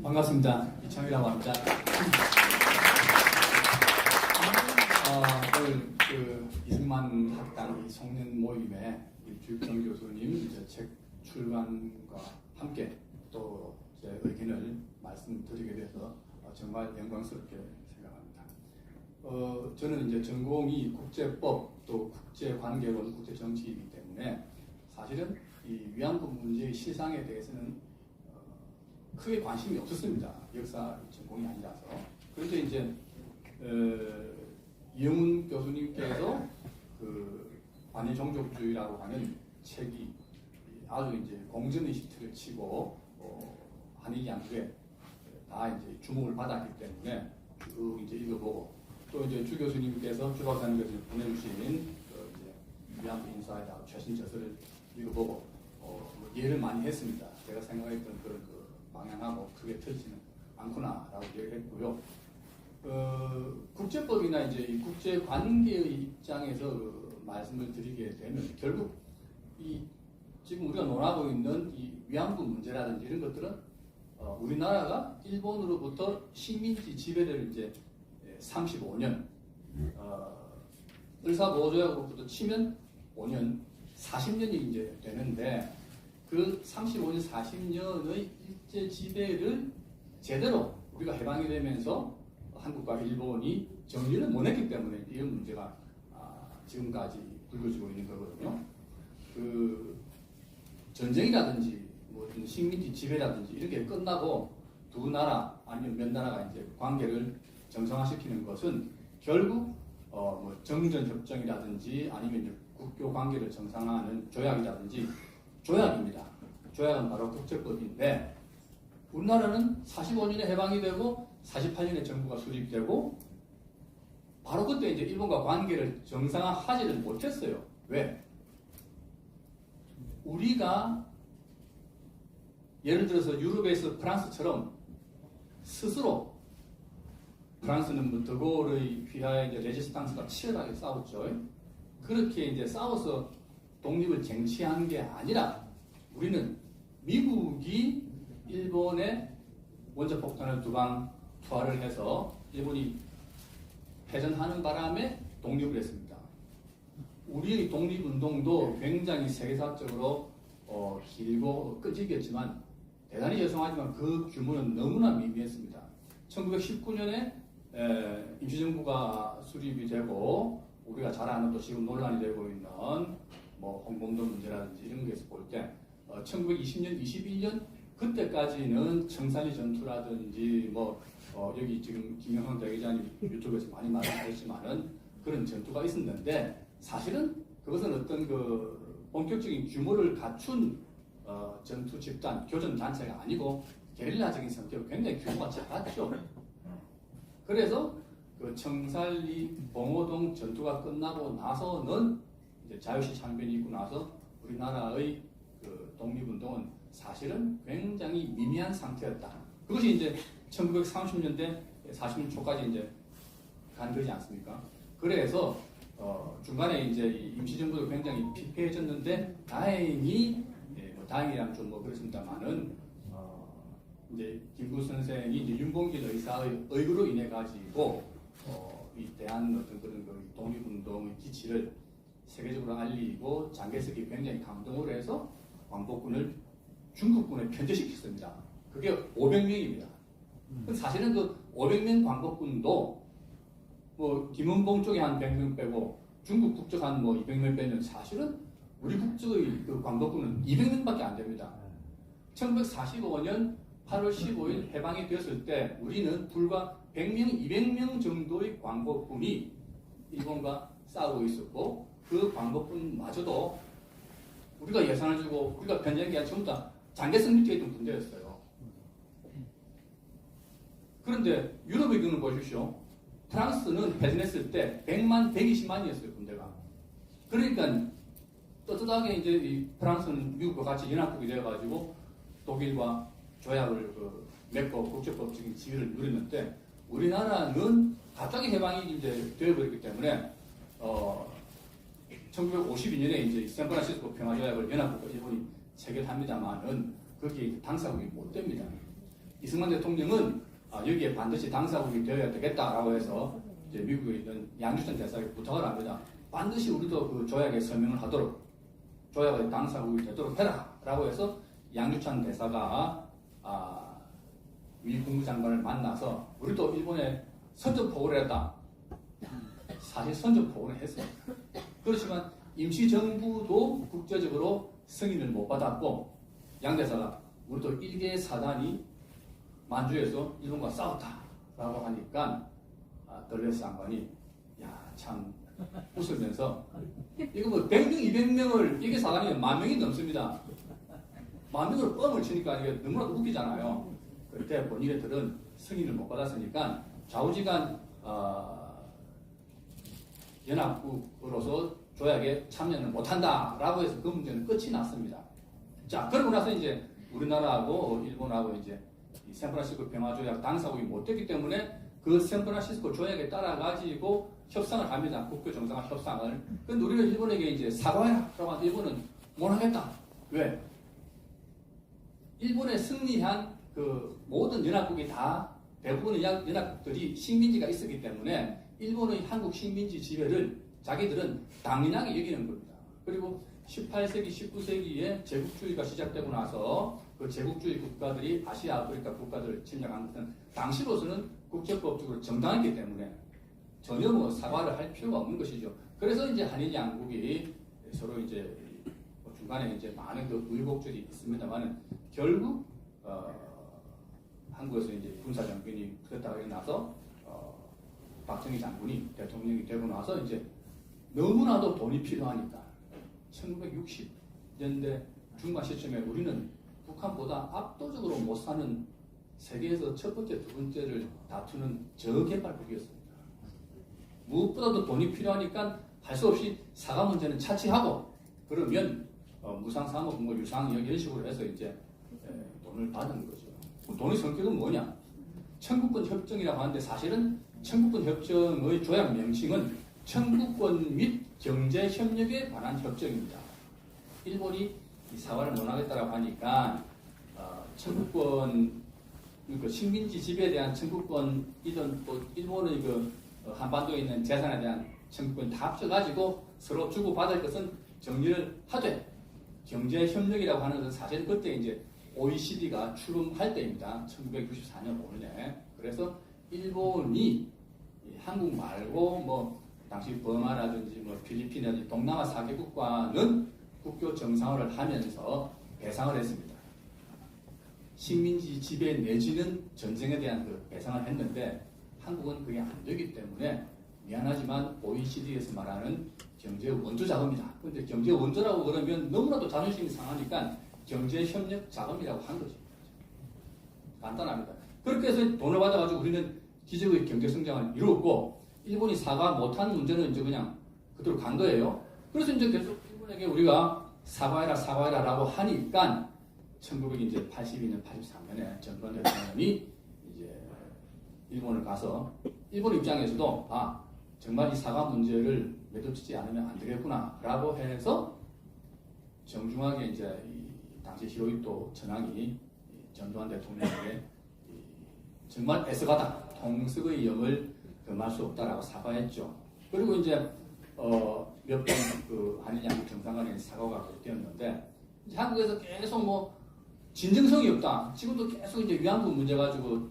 반갑습니다. 이창이라고 합니다. 오늘 이승만 학당 송년 모임에 주익정 교수님 이제 책 출간과 함께 또 제 의견을 말씀드리게 돼서 정말 영광스럽게 생각합니다. 저는 이제 전공이 국제법 또 국제관계론, 국제정치이기 때문에 사실은 이 위안부 문제의 실상에 대해서는 크게 관심이 없었습니다. 역사 전공이 아니라서. 그런데 이제 이영훈 교수님께서 그 반일종족주의라고 하는 책이 아주 이제 공전의 히트를 치고 한일 양국에 다 이제 주목을 받았기 때문에 쭉 이제 읽어보고 또 이제 주 교수님께서 주 박사님께서 보내주신 그 이제 위안부 인사에 대한 최신 저서를 읽어보고 뭐 이해를 많이 했습니다. 제가 생각했던 그런 그 방향하고 크게 틀지는 않구나라고 얘기했고요. 국제법이나 이제 이 국제 관계의 입장에서 말씀을 드리게 되면 결국 이 지금 우리가 논하고 있는 이 위안부 문제라든지 이런 것들은 우리나라가 일본으로부터 식민지 지배를 이제 35년, 을사보호조약으로부터 치면 5년, 40년이 이제 되는데 그 35년, 40년의 일제 지배를 제대로 우리가 해방이 되면서 한국과 일본이 정리를 못했기 때문에 이런 문제가 지금까지 불거지고 있는 거거든요. 그 전쟁이라든지 뭐 식민지 지배라든지 이런 게 끝나고 두 나라 아니면 몇 나라가 이제 관계를 정상화시키는 것은 결국 뭐 정전 협정이라든지 아니면 국교 관계를 정상화하는 조약이라든지 조약입니다. 조약은 바로 국제법인데 우리나라는 45년에 해방이 되고 48년에 정부가 수립되고 바로 그때 이제 일본과 관계를 정상화하지를 못했어요. 왜? 우리가 예를 들어서 유럽에서 프랑스처럼 스스로 프랑스는 뭐 드골의 휘하에 이제 레지스탕스가 치열하게 싸웠죠. 그렇게 이제 싸워서 독립을 쟁취한 게 아니라 우리는 미국이 일본에 원자폭탄을 두 방 투하를 해서 일본이 패전하는 바람에 독립을 했습니다. 우리의 독립운동도 굉장히 세계사적으로 길고 끄집겼지만 대단히 여성하지만 그 규모는 너무나 미미했습니다. 1919년에 임시정부가 수립이 되고 우리가 잘 아는 또 지금 논란이 되고 있는 뭐 홍범도 문제라든지 이런 것에서 볼 때 1920년, 21년 그때까지는 청산리 전투라든지 뭐 여기 지금 김영환 대기자님 유튜브에서 많이 말씀하셨지만은 그런 전투가 있었는데 사실은 그것은 어떤 그 본격적인 규모를 갖춘 전투 집단, 교전 단체가 아니고 게릴라적인 성격으로 굉장히 규모가 작았죠. 그래서 그 청산리 봉오동 전투가 끝나고 나서는 이제 자유시 창변이 있고 나서 우리나라의 그 독립운동은 사실은 굉장히 미미한 상태였다. 그것이 이제 1930년대 40년 초까지 이제 간 거지 않습니까? 그래서 중간에 이제 임시정부도 굉장히 피폐해졌는데 다행히 뭐 다행이라면 좀 뭐 그렇습니다만은 이제 김구 선생이 이제 윤봉길 의사의 의거로 인해 가지고 이 대한 어떤 그런 그 독립운동의 기치를 세계적으로 알리고 장개석이 굉장히 감동을 해서 광복군을 중국군에 편제시켰습니다. 그게 500명입니다. 사실은 그 500명 광복군도 뭐 김은봉 쪽에 한 100명 빼고 중국 국적 한 뭐 200명 빼면 사실은 우리 국적의 그 광복군은 200명밖에 안 됩니다. 1945년 8월 15일 해방이 되었을 때 우리는 불과 100명, 200명 정도의 광복군이 일본과 싸우고 있었고 그 광복군마저도 우리가 예산을 주고 우리가 편제한 게 아니라 전부 다 장개석 밑에 있던 군대였어요. 그런데 유럽의 경우는 보십시오. 프랑스는 패전했을 때 100만, 120만이었어요, 군대가. 그러니까 떳떳하게 이제 이 프랑스는 미국과 같이 연합국이 되어가지고 독일과 조약을 맺고 국제법적인 지위를 누렸는데 우리나라는 갑자기 해방이 이제 되어버렸기 때문에 1952년에 이제 샌프란시스코 평화조약을 연합국과 일본이 체결합니다만은 거기에 당사국이 못 됩니다. 이승만 대통령은 여기에 반드시 당사국이 되어야 되겠다라고 해서 이제 미국에 있는 양주천 대사에게 부탁을 합니다. 반드시 우리도 그 조약에 서명을 하도록 조약의 당사국이 되도록 해라라고 해서 양주천 대사가 미 국무장관을 만나서 우리도 일본에 선전포고를 했다. 사실 선전포고는 했어요. 그렇지만 임시정부도 국제적으로 승인을 못 받았고 양 대사가 우리도 일개의 사단이 만주에서 일본과 싸웠다라고 하니까 덜레스 장관이 참 웃으면서 이거 뭐 100명, 200명을 이게 사단이 10,000명이 넘습니다. 10,000명으로 뻥을 치니까 이게 너무나도 웃기잖아요. 그때 본인들은 승인을 못 받았으니까 좌우지간 연합국으로서 조약에 참여는 못한다라고 해서 그 문제는 끝이 났습니다. 자, 그러고 나서 이제 우리나라하고 일본하고 이제 이 샌프란시스코 평화조약 당사국이 못 됐기 때문에 그 샌프란시스코 조약에 따라 가지고 협상을 합니다. 국교 정상화 협상을. 근데 우리는 일본에게 이제 사과해라라고 하는데 일본은 못 하겠다. 왜? 일본에 승리한 그 모든 연합국이 다 대부분의 연합국들이 식민지가 있었기 때문에 일본의 한국 식민지 지배를 자기들은 당연하게 여기는 겁니다. 그리고 18세기, 19세기에 제국주의가 시작되고 나서 그 제국주의 국가들이 아시아, 아프리카 국가들을 침략한 것은 당시로서는 국제법적으로 정당했기 때문에 전혀 뭐 사과를 할 필요가 없는 것이죠. 그래서 이제 한일 양국이 서로 이제 중간에 이제 많은 그 의복들이 있습니다만은 결국 한국에서 이제 군사 정권이 그랬다가 일어나서 박정희 장군이 대통령이 되고 나서 이제 너무나도 돈이 필요하니까 1960년대 중반 시점에 우리는 북한보다 압도적으로 못 사는 세계에서 첫 번째, 두 번째를 다투는 저개발국이었습니다. 무엇보다도 돈이 필요하니까 할 수 없이 사과 문제는 차치하고 그러면 무상사업, 뭐 유상 이런 식으로 해서 이제 돈을 받은 거죠. 돈의 성격은 뭐냐? 청구권 협정이라고 하는데 사실은 청구권 협정의 조약 명칭은 청구권 및 경제 협력에 관한 협정입니다. 일본이 이 사과를 못 하겠다라고 하니까 청구권 그 식민지 지배에 대한 청구권이든 또 일본의 그 한반도에 있는 재산에 대한 청구권 다 합쳐가지고 서로 주고받을 것은 정리를 하되 경제 협력이라고 하는 것은 사실 그때 이제 OECD가 출범할 때입니다. 1994년 5년에. 그래서 일본이 한국 말고 뭐 당시 버마라든지 뭐 필리핀이라든지 동남아 4개국과는 국교 정상화를 하면서 배상을 했습니다. 식민지 지배 내지는 전쟁에 대한 그 배상을 했는데 한국은 그게 안 되기 때문에 미안하지만 OECD에서 말하는 경제 원조 자금이다. 그런데 경제 원조라고 그러면 너무나도 자존심이 상하니까 경제 협력 자금이라고 한 거죠. 간단합니다. 그렇게 해서 돈을 받아가지고 우리는 기적의 경제 성장을 이루었고 일본이 사과 못한 문제는 이제 그냥 그대로 간 거예요. 그래서 이제 계속 일본에게 우리가 사과해라라고 하니까 1982년, 83년에 전두환 대통령이 이제 일본을 가서 일본 입장에서도 정말 이 사과 문제를 매듭지지 않으면 안 되겠구나라고 해서 정중하게 이제 당시 히로히토 전황이 전두환 대통령에게 정말 애석하다, 통석의 영을 금할 수 없다라고 사과했죠. 그리고 이제 몇 번 그 한일 양국 정상간의 사과가 되었는데 한국에서 계속 뭐 진정성이 없다. 지금도 계속 이제 위안부 문제 가지고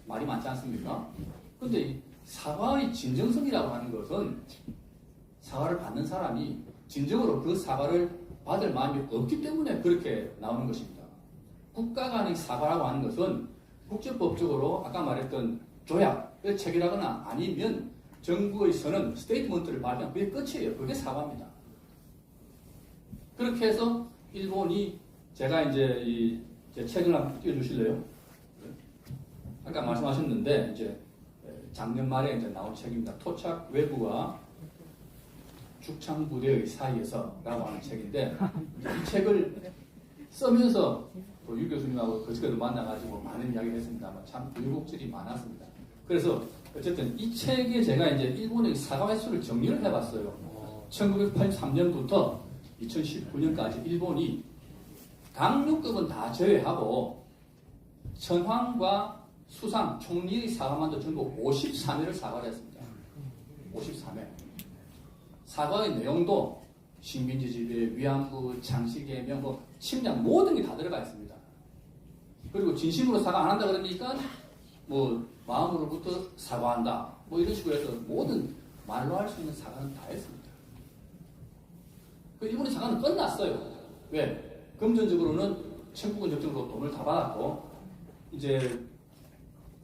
말이 많지 않습니까? 근데 사과의 진정성이라고 하는 것은 사과를 받는 사람이 진정으로 그 사과를 받을 마음이 없기 때문에 그렇게 나오는 것입니다. 국가 간의 사과라고 하는 것은 국제법적으로 아까 말했던 조약을 체결하거나 아니면 정부의 선언, 스테이트먼트를 발표하면 그게 끝이에요. 그게 사과입니다. 그렇게 해서 일본이 제가 이제 제 책을 한번 띄워주실래요? 아까 말씀하셨는데 이제 작년 말에 이제 나온 책입니다. 토착 외부와 죽창부대의 사이에서라고 하는 책인데 이 책을 쓰면서 유 교수님하고 그저께도 만나가지고 많은 이야기를 했습니다만 참 의혹들이 많았습니다. 그래서 어쨌든 이 책에 제가 이제 일본의 사과 횟수를 정리를 해봤어요. 1983년부터 2019년까지 일본이 강요급은 다 제외하고 선황과 수상, 총리의 사과만도 전부 53회를 사과를 했습니다. 53회. 사과의 내용도 식민지 지배, 위안부, 장시개명, 뭐 침략 모든 게 다 들어가 있습니다. 그리고 진심으로 사과 안 한다 그러니까 뭐 마음으로부터 사과한다. 뭐 이런 식으로 해서 모든 말로 할 수 있는 사과는 다 했습니다. 그 일본의 사과는 끝났어요. 왜? 금전적으로는 청구권 협정으로 돈을 다 받았고 이제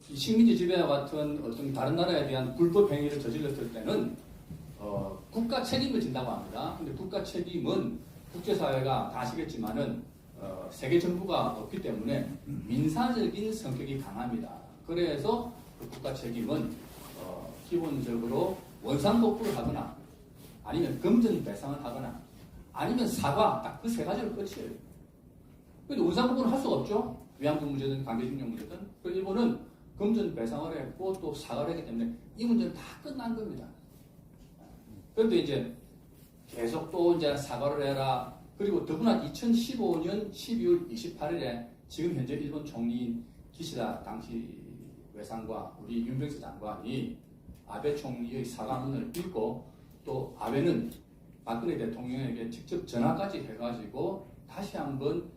식민지 지배와 같은 어떤 다른 나라에 대한 불법 행위를 저질렀을 때는 국가 책임을 진다고 합니다. 근데 국가 책임은 국제사회가 다 아시겠지만은 세계 정부가 없기 때문에 민사적인 성격이 강합니다. 그래서 그 국가 책임은 기본적으로 원상복구를 하거나 아니면 금전 배상을 하거나 아니면 사과 딱 그 세 가지로 끝이에요. 근데 원상복구는 할 수가 없죠. 위안부 문제든 강제징용 문제든. 그 일본은 금전 배상을 했고 또 사과를 했기 때문에 이 문제는 다 끝난 겁니다. 그런데 이제 계속 또 이제 사과를 해라. 그리고 더구나 2015년 12월 28일에 지금 현재 일본 총리인 기시다 당시 외상과 우리 윤병세 장관이 아베 총리의 사과문을 읽고 또 아베는 박근혜 대통령에게 직접 전화까지 해가지고 다시 한번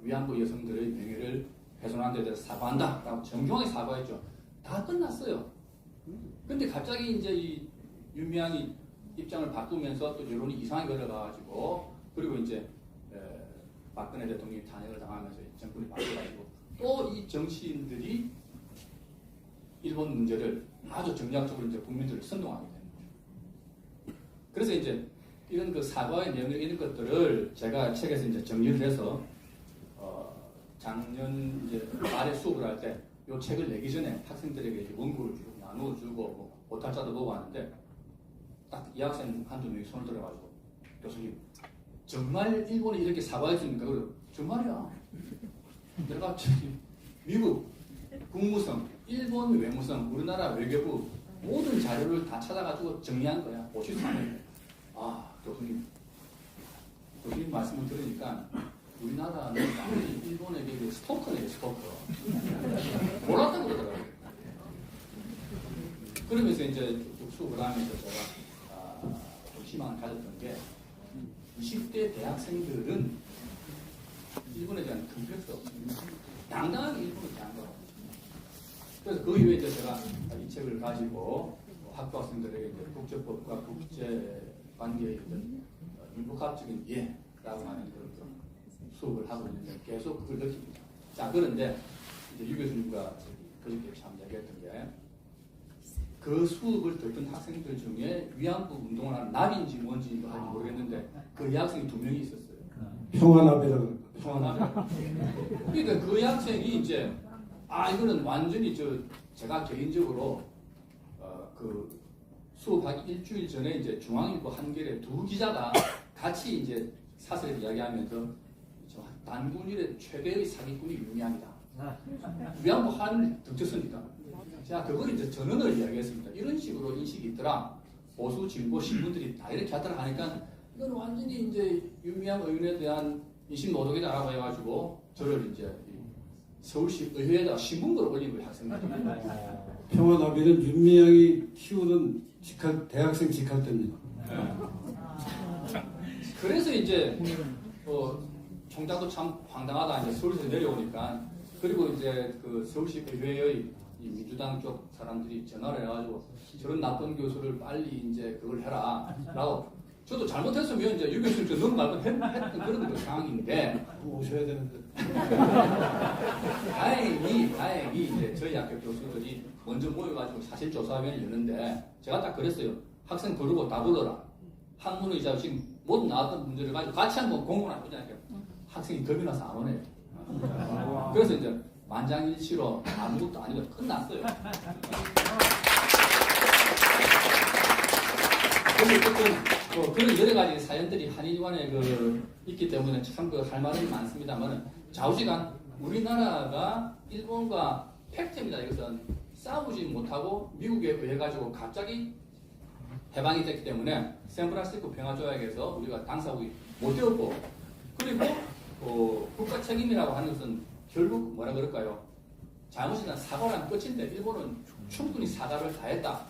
위안부 여성들의 명예를 훼손한 데 대해서 사과한다 라고 정중하게 사과했죠. 다 끝났어요. 근데 갑자기 이제 이 윤미향이 입장을 바꾸면서 또 여론이 이상하게 흘러가가지고 그리고 이제 박근혜 대통령이 탄핵을 당하면서 정권이 바뀌어가지고 또 이 정치인들이 일본 문제를 아주 정략적으로 이제 국민들을 선동하게 되는 거죠. 그래서 이제 이런 그 사과의 내용 이런 것들을 제가 책에서 이제 정리를 해서 작년 이제 말에 수업을 할 때 이 책을 내기 전에 학생들에게 이제 원고를 주고 나누어주고 뭐 오탈자도 보고 하는데 딱 이 학생 한두 명이 손을 들어가지고 교수님 정말 일본이 이렇게 사과했습니까? 그래서 정말이야. 내가 저기 미국 국무성, 일본 외무성, 우리나라 외교부 모든 자료를 다 찾아가지고 정리한 거야. 53일. 아 교수님 말씀을 들으니까 우리나라는 완전히 일본에게 스토커네요, 스토커. 몰랐다고 그러더라고요. 그러면서 이제 수업을 하면서 제가 좀 희망을 가졌던 게 20대 대학생들은 일본에 대한 컴플렉스 없습니다. 당당하게 일본을 대한 거예요. 그래서 그 이후에 이제 제가 이 책을 가지고 학교 학생들에게 이제 국제법과 국제관계의 어떤 율법학적인 이해라고 하는 그런 수업을 하고 있는데 계속 그걸 느낍니다. 자, 그런데 이제 유 교수님과 그저께 참 얘기했던 게 그 수업을 듣던 학생들 중에 위안부 운동을 하는 납인지 뭔지 모르겠는데 그 여학생이 2명이 있었어요. 평화나비라고. 평화나비. 그러니까 그 여학생이 이제 이거는 완전히 제가 개인적으로 그 수업하기 일주일 전에 이제 중앙일보 한겨레 2 기자가 같이 이제 사설을 이야기하면서 단군 이래 최대의 사기꾼이 유미합니다. 위안부 한을 득쳤으니까. 자, 그걸 이제 전언을 이야기했습니다. 이런 식으로 인식이 있더라. 보수 진보 신문들이 다 이렇게 하더라 하니까 이건 완전히 이제 유미한 의원에 대한 인식 노동이다라고 해가지고 저를 이제 서울시 의회에다가 신문글을 올린 거예요, 학생들이. 평화나비는 윤미향이 키우는 대학생 직할때입니다. 그래서 이제 총장도 참 황당하다. 이제 서울에서 내려오니까 그리고 이제 그 서울시 의회의 이 민주당 쪽 사람들이 전화를 해가지고 저런 나쁜 교수를 빨리 이제 그걸 해라라고. 저도 잘못했으면 이제 유 교수님 저 너무 말고 했던 그런 상황인데 오셔야 되는데. 다행히 이제 저희 학교 교수들이 먼저 모여가지고 사실 조사위원회를 여는데 제가 딱 그랬어요. 학생 부르고 다 불러라. 학문의자 지금 모두 나왔던 분들을 가지고 같이 한번 공부를 안 하잖아요. 학생이 겁이 나서 안 오네요. 그래서 이제 만장일치로 아무것도 아니고 끝났어요. 그래서 그런 여러 가지 사연들이 한일관에 있기 때문에 참 할 말은 많습니다만 좌우지간 우리나라가 일본과 팩트입니다. 이것은 싸우지 못하고 미국에 의해 가지고 갑자기 해방이 됐기 때문에 샌프란시스코 평화조약에서 우리가 당사국이 못 되었고 그리고 국가 책임이라고 하는 것은 결국 뭐라 그럴까요? 잘못이나 사과를 한 끝인데 일본은 충분히 사과를 다 했다.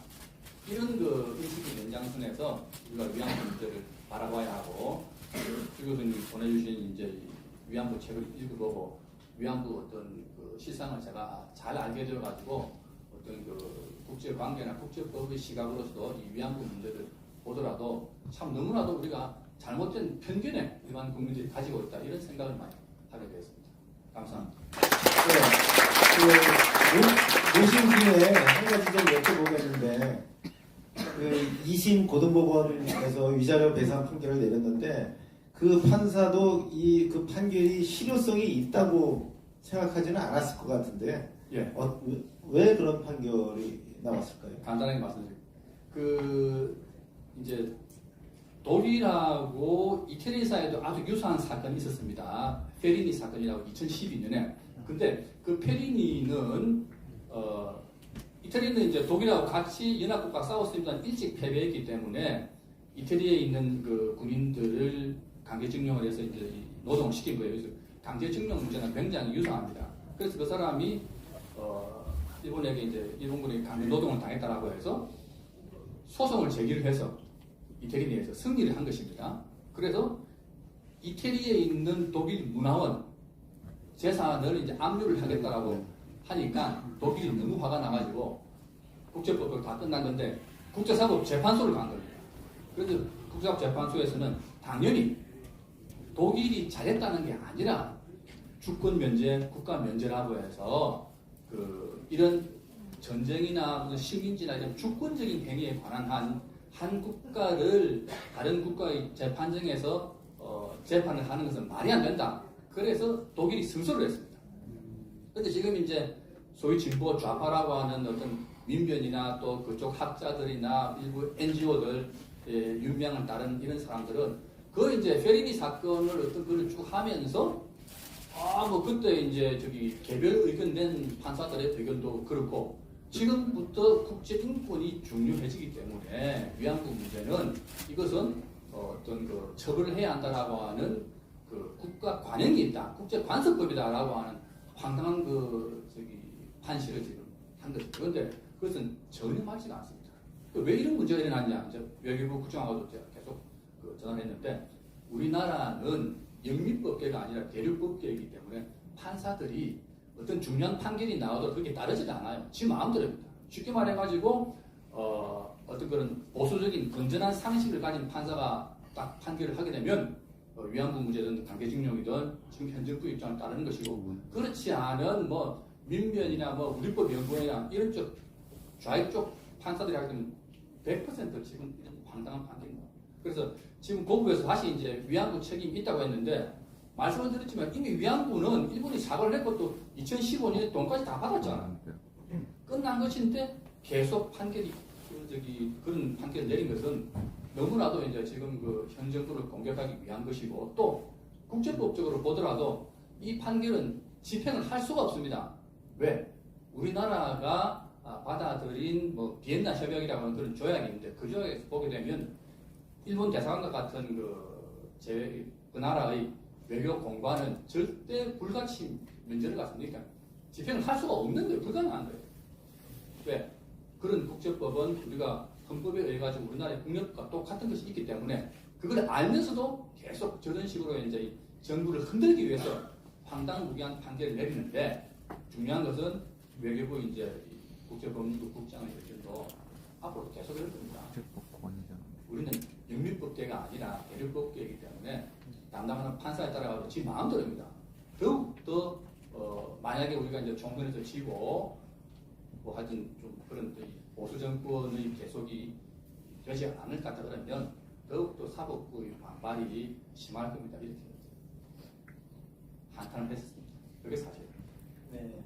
이런 그 인식의 연장선에서 우리가 위안부 문제를 바라봐야 하고 주 교수님이 보내주신 이제 위안부 책을 읽어보고 위안부 어떤 그 실상을 제가 잘 알게 되어가지고 어떤 그 국제 관계나 국제법의 시각으로서도 이 위안부 문제를 보더라도 참 너무나도 우리가 잘못된 편견에 일반 국민들이 가지고 있다 이런 생각을 많이 하게 되었습니다. 감사합니다. 네, 모신 김에 한 가지 좀 여쭤보겠는데, 그 2심 고등법원에서 위자료 배상 판결을 내렸는데, 그 판사도 이 그 판결이 실효성이 있다고 생각하지는 않았을 것 같은데, 예. 왜 그런 판결이 나왔을까요? 간단하게 말씀드릴게요. 그 이제 독일하고 이태리 사이에도 아주 유사한 사건이 있었습니다. 페리니 사건이라고 2012년에. 근데 그 페리니는 이태리는 이제 독일하고 같이 연합국가 싸웠습니다. 일찍 패배했기 때문에 이태리에 있는 그 군인들을 강제징용을 해서 이제 노동시킨 거예요. 그래서 강제징용 문제는 굉장히 유사합니다. 그래서 그 사람이 일본에게 이제 일본군이 강제 노동을 당했다라고 해서 소송을 제기를 해서 이태리 내에서 승리를 한 것입니다. 그래서 이태리에 있는 독일 문화원 재산을 이제 압류를 하겠다라고 하니까 독일이 너무 화가 나가지고 국제법으로 다 끝난 건데 국제사법재판소를 간 겁니다. 그래서 국제사법재판소에서는 당연히 독일이 잘했다는 게 아니라 주권 면제, 국가 면제라고 해서 그 이런 전쟁이나 무슨 식민지나 이런 주권적인 행위에 관한 한 국가를 다른 국가의 재판정에서 재판을 하는 것은 말이 안 된다. 그래서 독일이 승소를 했습니다. 그런데 지금 이제 소위 진보 좌파라고 하는 어떤 민변이나 또 그쪽 학자들이나 일부 NGO들 유명한 다른 이런 사람들은 그 이제 페리니 사건을 어떤 걸 쭉 하면서 뭐 그때 이제 저기 개별 의견 낸 판사들의 의견도 그렇고 지금부터 국제 인권이 중요해지기 때문에 위안부 문제는 이것은 어떤 그 처벌을 해야 한다라고 하는 그 국가 관행이 있다, 국제 관습법이다라고 하는 황당한 그 저기 판시를 지금 한 거죠. 그런데 그것은 전혀 맞지가 않습니다. 왜 이런 문제가 일어났냐? 이제 외교부 국정하고도 제가 계속 그 전화를 했는데 우리나라는 영미법계가 아니라 대륙법계이기 때문에 판사들이 어떤 중요한 판결이 나와도 그게 따르지가 않아요. 지 마음대로입니다. 쉽게 말해가지고 어떤 그런 보수적인 건전한 상식을 가진 판사가 딱 판결을 하게 되면 위안부 문제든 강제징용이든 지금 현 정부 입장을 따르는 것이고 그렇지 않은 뭐 민변이나 뭐 우리법 연구원이나 이런 쪽 좌익 쪽 판사들이 하게 되면 100% 지금 이런 황당한 판결입니다. 그래서 지금 고국에서 다시 이제 위안부 책임이 있다고 했는데 말씀을 드렸지만 이미 위안부는 일본이 사과를 했고 또 2015년에 돈까지 다 받았잖아요. 끝난 것인데 계속 판결이 그런 판결을 내린 것은 너무나도 이제 지금 그 현 정부를 공격하기 위한 것이고 또 국제법적으로 보더라도 이 판결은 집행을 할 수가 없습니다. 왜? 우리나라가 받아들인 뭐 비엔나 협약이라고 하는 그런 조약이 있는데 그 조약에서 보게 되면 일본 대사관과 같은 그 나라의 외교 공관은 절대 불가침 면제를 갖습니까? 집행을 할 수가 없는 거예요. 불가능한 거예요. 왜? 그런 국제법은 우리가 헌법에 의해 가지고 우리나라의 국력과 똑같은 것이 있기 때문에 그걸 알면서도 계속 저런 식으로 이제 정부를 흔들기 위해서 황당무계한 판결을 내리는데 중요한 것은 외교부 이제 국제법무부 국장의 의견도 앞으로 계속 이럴 겁니다. 우리는 영미법계가 아니라 대륙법계이기 때문에 담당하는 판사에 따라가서 지 마음대로입니다. 더욱더 만약에 우리가 이제 총선에서 지고 뭐 하여튼 좀 그런 보수 정권의 계속이 되지 않을 것 같다 그러면 더욱더 사법부의 반발이 심할 겁니다. 이렇게 한탄을 했습니다. 그게 사실입니다. 네.